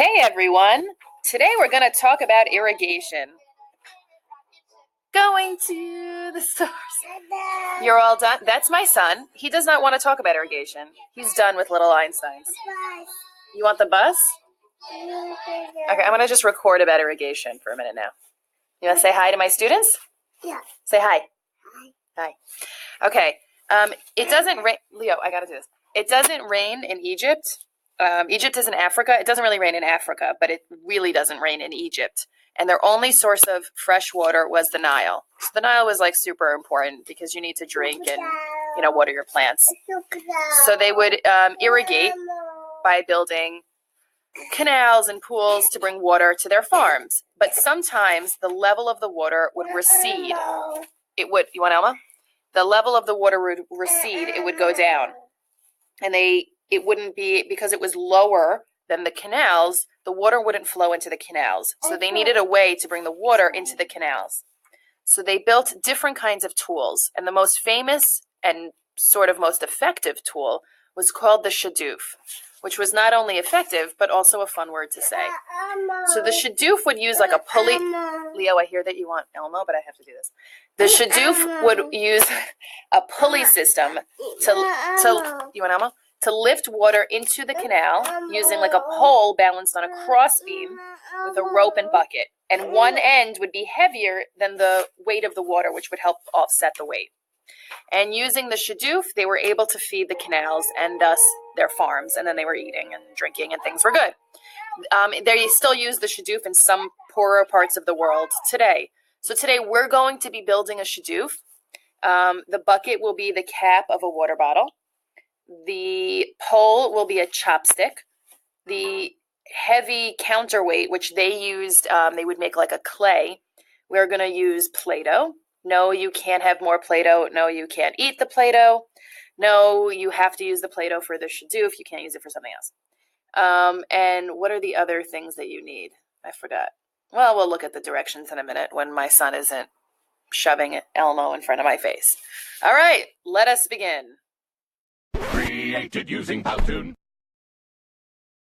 Hey everyone! Today we're going to talk about irrigation. Going to the source. You're all done? That's my son. He does not want to talk about irrigation. He's done with little Einsteins. You want the bus? Okay, I'm going to just record about irrigation for a minute now. You want to say hi to my students? Yeah. Say hi. Hi. Hi. Okay. It doesn't rain. Leo, I got to do this. It doesn't rain in Egypt. Egypt is in Africa. It doesn't really rain in Africa, but it really doesn't rain in Egypt. And their only source of fresh water was the Nile. So the Nile was like super important because you need to drink and, water your plants. So they would irrigate by building canals and pools to bring water to their farms. But sometimes the level of the water would recede. It would, you want Elma? The level of the water would recede. It would go down. And it wouldn't be, because it was lower than the canals, the water wouldn't flow into the canals. So they needed a way to bring the water into the canals. So they built different kinds of tools. And the most famous and sort of most effective tool was called the shadoof, which was not only effective, but also a fun word to say. So the shadoof would use like a pulley. Leo, I hear that you want Elmo, but I have to do this. The shadoof would use a pulley system to you want Elmo? To lift water into the canal using like a pole balanced on a crossbeam with a rope and bucket. And one end would be heavier than the weight of the water, which would help offset the weight. And using the shadoof, they were able to feed the canals and thus their farms. And then they were eating and drinking and things were good. They still use the shadoof in some poorer parts of the world today. So today we're going to be building a shadoof. The bucket will be the cap of a water bottle. The pole will be a chopstick. The heavy counterweight, which they used, they would make like a clay. We're going to use Play-Doh. No, you can't have more Play-Doh. No, you can't eat the Play-Doh. No, you have to use the Play-Doh for the shadoof. You can't use it for something else. And what are the other things that you need? I forgot. Well, we'll look at the directions in a minute when my son isn't shoving Elmo in front of my face. All right, let us begin. Created using Powtoon.